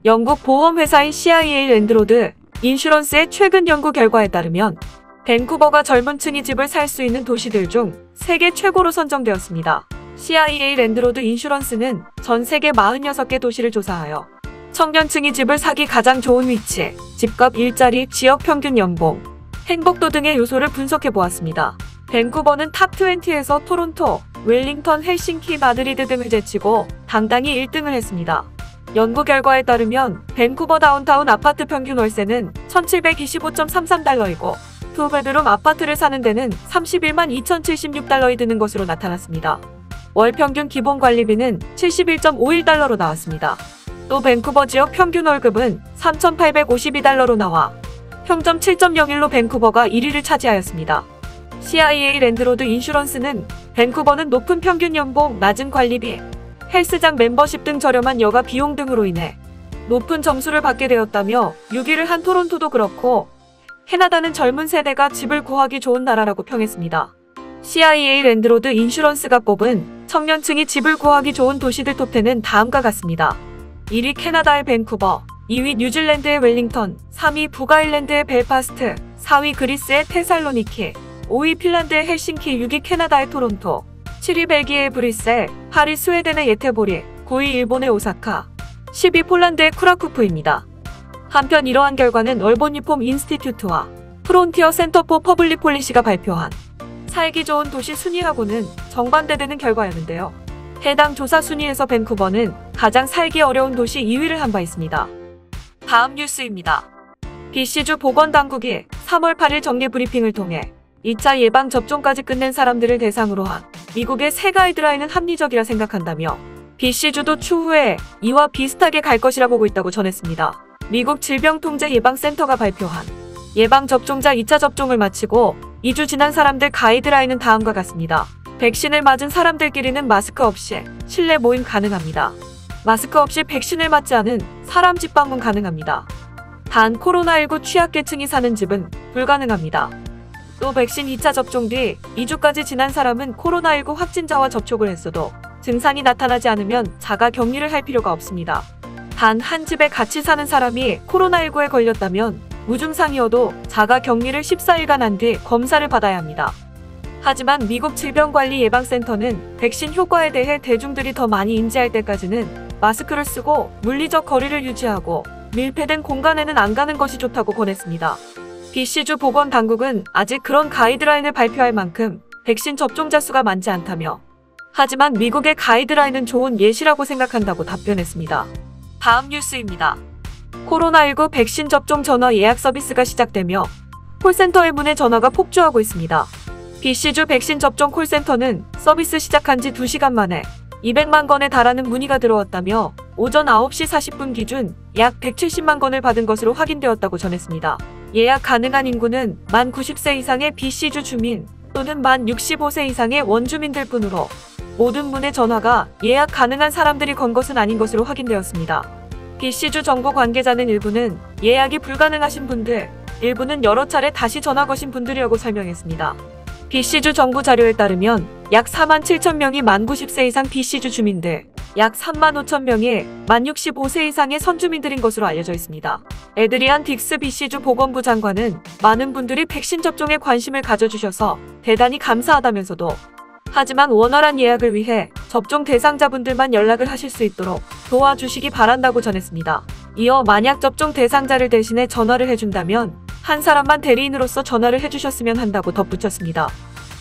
영국 보험회사인 CIA 랜드로드 인슈런스의 최근 연구 결과에 따르면 밴쿠버가 젊은 층이 집을 살 수 있는 도시들 중 세계 최고로 선정되었습니다. CIA 랜드로드 인슈런스는 전 세계 46개 도시를 조사하여 청년층이 집을 사기 가장 좋은 위치, 집값, 일자리, 지역 평균 연봉, 행복도 등의 요소를 분석해 보았습니다. 밴쿠버는 탑20에서 토론토, 웰링턴, 헬싱키, 마드리드 등을 제치고 당당히 1등을 했습니다. 연구 결과에 따르면 밴쿠버 다운타운 아파트 평균 월세는 1,725.33달러이고 투베드룸 아파트를 사는 데는 31만 2,076달러이 드는 것으로 나타났습니다. 월 평균 기본 관리비는 71.51달러로 나왔습니다. 또 밴쿠버 지역 평균 월급은 3,852달러로 나와 평점 7.01로 밴쿠버가 1위를 차지하였습니다. CIA 랜드로드 인슈런스는 밴쿠버는 높은 평균 연봉, 낮은 관리비, 헬스장 멤버십 등 저렴한 여가 비용 등으로 인해 높은 점수를 받게 되었다며 6위를 한 토론토도 그렇고 캐나다는 젊은 세대가 집을 구하기 좋은 나라라고 평했습니다. CIA 랜드로드 인슈런스가 뽑은 청년층이 집을 구하기 좋은 도시들 톱10은 다음과 같습니다. 1위 캐나다의 밴쿠버, 2위 뉴질랜드의 웰링턴, 3위 북아일랜드의 벨파스트, 4위 그리스의 테살로니키, 5위 핀란드의 헬싱키, 6위 캐나다의 토론토, 7위 벨기에의 브뤼셀, 8위 스웨덴의 예테보리, 9위 일본의 오사카, 10위 폴란드의 쿠라쿠프입니다. 한편 이러한 결과는 얼본 리폼 인스티튜트와 프론티어 센터 포 퍼블릭 폴리시가 발표한 살기 좋은 도시 순위하고는 정반대되는 결과였는데요. 해당 조사 순위에서 밴쿠버는 가장 살기 어려운 도시 2위를 한 바 있습니다. 다음 뉴스입니다. BC주 보건당국이 3월 8일 정례 브리핑을 통해 2차 예방접종까지 끝낸 사람들을 대상으로 한 미국의 새 가이드라인은 합리적이라 생각한다며 BC주도 추후에 이와 비슷하게 갈 것이라 보고 있다고 전했습니다. 미국 질병통제예방센터가 발표한 예방접종자 2차 접종을 마치고 2주 지난 사람들 가이드라인은 다음과 같습니다. 백신을 맞은 사람들끼리는 마스크 없이 실내 모임 가능합니다. 마스크 없이 백신을 맞지 않은 사람 집 방문 가능합니다. 단 코로나19 취약계층이 사는 집은 불가능합니다. 또 백신 2차 접종 뒤 2주까지 지난 사람은 코로나19 확진자와 접촉을 했어도 증상이 나타나지 않으면 자가 격리를 할 필요가 없습니다. 단 한 집에 같이 사는 사람이 코로나19에 걸렸다면 무증상이어도 자가 격리를 14일간 한 뒤 검사를 받아야 합니다. 하지만 미국 질병관리예방센터는 백신 효과에 대해 대중들이 더 많이 인지할 때까지는 마스크를 쓰고 물리적 거리를 유지하고 밀폐된 공간에는 안 가는 것이 좋다고 권했습니다. BC주 보건당국은 아직 그런 가이드라인을 발표할 만큼 백신 접종자 수가 많지 않다며 하지만 미국의 가이드라인은 좋은 예시라고 생각한다고 답변했습니다. 다음 뉴스입니다. 코로나19 백신 접종 전화 예약 서비스가 시작되며 콜센터의 문의 전화가 폭주하고 있습니다. BC주 백신 접종 콜센터는 서비스 시작한 지 2시간 만에 200만 건에 달하는 문의가 들어왔다며 오전 9시 40분 기준 약 170만 건을 받은 것으로 확인되었다고 전했습니다. 예약 가능한 인구는 만 90세 이상의 BC주 주민 또는 만 65세 이상의 원주민들 뿐으로 모든 문의 전화가 예약 가능한 사람들이 건 것은 아닌 것으로 확인되었습니다. BC주 정부 관계자는 일부는 예약이 불가능하신 분들, 일부는 여러 차례 다시 전화 거신 분들이라고 설명했습니다. BC주 정부 자료에 따르면 약 4만 7천 명이 만 90세 이상 BC주 주민들, 약 3만 5천 명이 만 65세 이상의 선주민들인 것으로 알려져 있습니다. 에드리안 딕스 BC주 보건부 장관은 많은 분들이 백신 접종에 관심을 가져주셔서 대단히 감사하다면서도 하지만 원활한 예약을 위해 접종 대상자분들만 연락을 하실 수 있도록 도와주시기 바란다고 전했습니다. 이어 만약 접종 대상자를 대신해 전화를 해준다면 한 사람만 대리인으로서 전화를 해주셨으면 한다고 덧붙였습니다.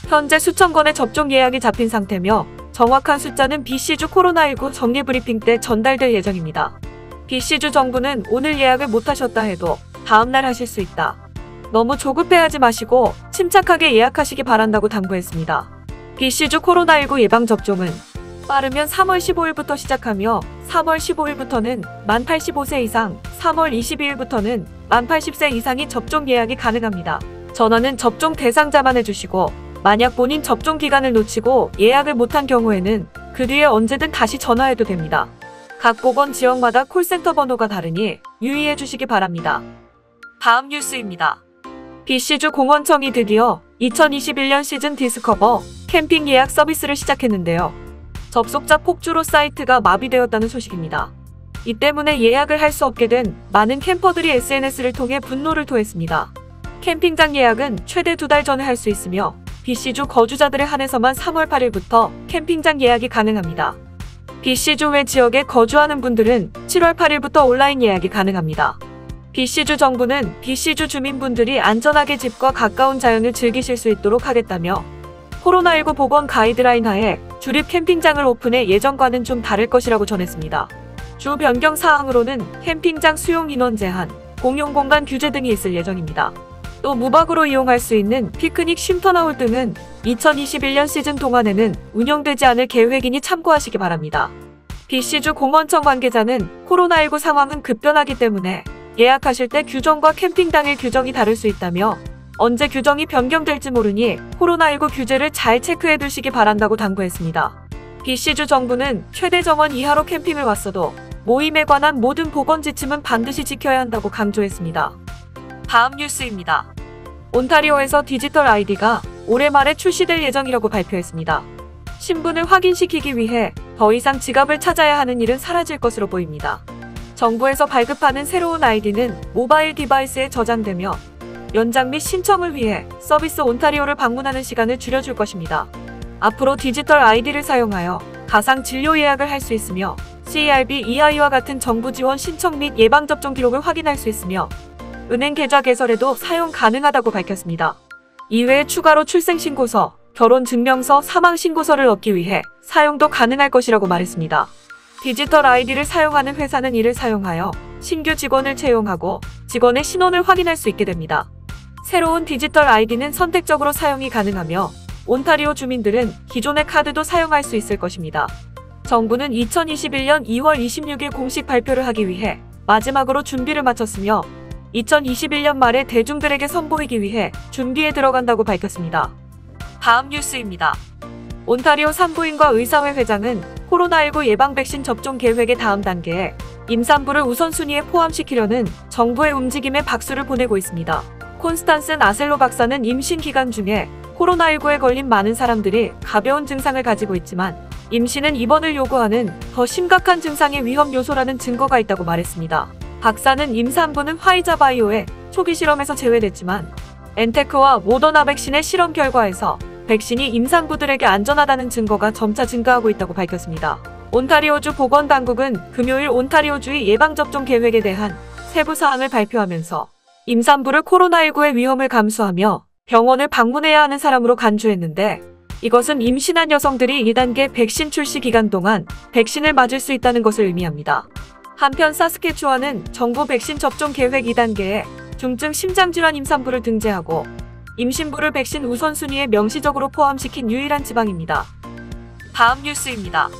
현재 수천 건의 접종 예약이 잡힌 상태며 정확한 숫자는 BC주 코로나19 정례 브리핑 때 전달될 예정입니다. BC주 정부는 오늘 예약을 못하셨다 해도 다음날 하실 수 있다. 너무 조급해하지 마시고 침착하게 예약하시기 바란다고 당부했습니다. BC주 코로나19 예방접종은 빠르면 3월 15일부터 시작하며 3월 15일부터는 만 85세 이상, 3월 22일부터는 만 80세 이상이 접종 예약이 가능합니다. 전화는 접종 대상자만 해주시고 만약 본인 접종 기간을 놓치고 예약을 못한 경우에는 그 뒤에 언제든 다시 전화해도 됩니다. 각 보건 지역마다 콜센터 번호가 다르니 유의해 주시기 바랍니다. 다음 뉴스입니다. BC주 공원청이 드디어 2021년 시즌 디스커버 캠핑 예약 서비스를 시작했는데요. 접속자 폭주로 사이트가 마비되었다는 소식입니다. 이 때문에 예약을 할 수 없게 된 많은 캠퍼들이 SNS를 통해 분노를 토했습니다. 캠핑장 예약은 최대 2달 전에 할 수 있으며 BC주 거주자들에 한해서만 3월 8일부터 캠핑장 예약이 가능합니다. BC주 외 지역에 거주하는 분들은 7월 8일부터 온라인 예약이 가능합니다. BC주 정부는 BC주 주민분들이 안전하게 집과 가까운 자연을 즐기실 수 있도록 하겠다며 코로나19 보건 가이드라인 하에 주립 캠핑장을 오픈해 예전과는 좀 다를 것이라고 전했습니다. 주 변경 사항으로는 캠핑장 수용 인원 제한, 공용 공간 규제 등이 있을 예정입니다. 또 무박으로 이용할 수 있는 피크닉 쉼터나홀 등은 2021년 시즌 동안에는 운영되지 않을 계획이니 참고하시기 바랍니다. BC주 공원청 관계자는 코로나19 상황은 급변하기 때문에 예약하실 때 규정과 캠핑 당일 규정이 다를 수 있다며 언제 규정이 변경될지 모르니 코로나19 규제를 잘 체크해 두시기 바란다고 당부했습니다. BC주 정부는 최대 정원 이하로 캠핑을 왔어도 모임에 관한 모든 보건 지침은 반드시 지켜야 한다고 강조했습니다. 다음 뉴스입니다. 온타리오에서 디지털 아이디가 올해 말에 출시될 예정이라고 발표했습니다. 신분을 확인시키기 위해 더 이상 지갑을 찾아야 하는 일은 사라질 것으로 보입니다. 정부에서 발급하는 새로운 아이디는 모바일 디바이스에 저장되며 연장 및 신청을 위해 서비스 온타리오를 방문하는 시간을 줄여줄 것입니다. 앞으로 디지털 아이디를 사용하여 가상 진료 예약을 할 수 있으며 CERB EI와 같은 정부 지원 신청 및 예방접종 기록을 확인할 수 있으며 은행 계좌 개설에도 사용 가능하다고 밝혔습니다. 이외에 추가로 출생신고서, 결혼증명서, 사망신고서를 얻기 위해 사용도 가능할 것이라고 말했습니다. 디지털 아이디를 사용하는 회사는 이를 사용하여 신규 직원을 채용하고 직원의 신원을 확인할 수 있게 됩니다. 새로운 디지털 아이디는 선택적으로 사용이 가능하며 온타리오 주민들은 기존의 카드도 사용할 수 있을 것입니다. 정부는 2021년 2월 26일 공식 발표를 하기 위해 마지막으로 준비를 마쳤으며 2021년 말에 대중들에게 선보이기 위해 준비에 들어간다고 밝혔습니다. 다음 뉴스입니다. 온타리오 산부인과 의사회 회장은 코로나19 예방 백신 접종 계획의 다음 단계에 임산부를 우선순위에 포함시키려는 정부의 움직임에 박수를 보내고 있습니다. 콘스탄슨 아셀로 박사는 임신 기간 중에 코로나19에 걸린 많은 사람들이 가벼운 증상을 가지고 있지만 임신은 입원을 요구하는 더 심각한 증상의 위험 요소라는 증거가 있다고 말했습니다. 박사는 임산부는 화이자 바이오의 초기 실험에서 제외됐지만 엔테크와 모더나 백신의 실험 결과에서 백신이 임산부들에게 안전하다는 증거가 점차 증가하고 있다고 밝혔습니다. 온타리오주 보건당국은 금요일 온타리오주의 예방접종 계획에 대한 세부 사항을 발표하면서 임산부를 코로나19의 위험을 감수하며 병원을 방문해야 하는 사람으로 간주했는데 이것은 임신한 여성들이 2단계 백신 출시 기간 동안 백신을 맞을 수 있다는 것을 의미합니다. 한편 사스케추완은 정부 백신 접종 계획 2단계에 중증 심장질환 임산부를 등재하고 임신부를 백신 우선순위에 명시적으로 포함시킨 유일한 지방입니다. 다음 뉴스입니다.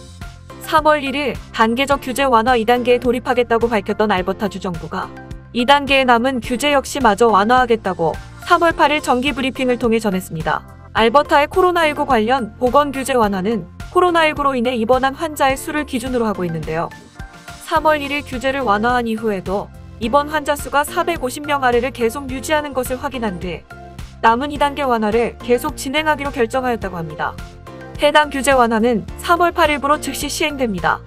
3월 1일 단계적 규제 완화 2단계에 돌입하겠다고 밝혔던 알버타주 정부가 2단계에 남은 규제 역시 마저 완화하겠다고 3월 8일 정기 브리핑을 통해 전했습니다. 알버타의 코로나19 관련 보건 규제 완화는 코로나19로 인해 입원한 환자의 수를 기준으로 하고 있는데요. 3월 1일 규제를 완화한 이후에도 입원 환자 수가 450명 아래를 계속 유지하는 것을 확인한 뒤 남은 2단계 완화를 계속 진행하기로 결정하였다고 합니다. 해당 규제 완화는 3월 8일부로 즉시 시행됩니다.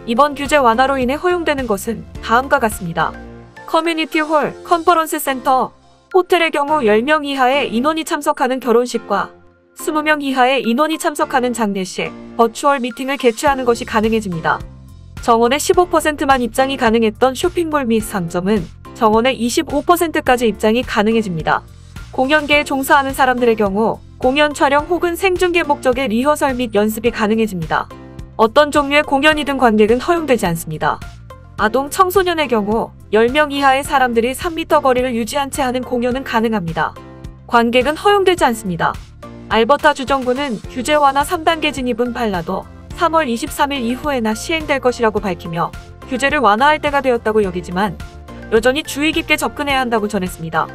이번 규제 완화로 인해 허용되는 것은 다음과 같습니다. 커뮤니티 홀, 컨퍼런스 센터, 호텔의 경우 10명 이하의 인원이 참석하는 결혼식과 20명 이하의 인원이 참석하는 장례식, 버추얼 미팅을 개최하는 것이 가능해집니다. 정원의 15%만 입장이 가능했던 쇼핑몰 및 상점은 정원의 25%까지 입장이 가능해집니다. 공연계에 종사하는 사람들의 경우 공연 촬영 혹은 생중계 목적의 리허설 및 연습이 가능해집니다. 어떤 종류의 공연이든 관객은 허용되지 않습니다. 아동 청소년의 경우 10명 이하의 사람들이 3m 거리를 유지한 채 하는 공연은 가능합니다. 관객은 허용되지 않습니다. 알버타 주정부는 규제 완화 3단계 진입은 빨라도 3월 23일 이후에나 시행될 것이라고 밝히며 규제를 완화할 때가 되었다고 여기지만 여전히 주의 깊게 접근해야 한다고 전했습니다.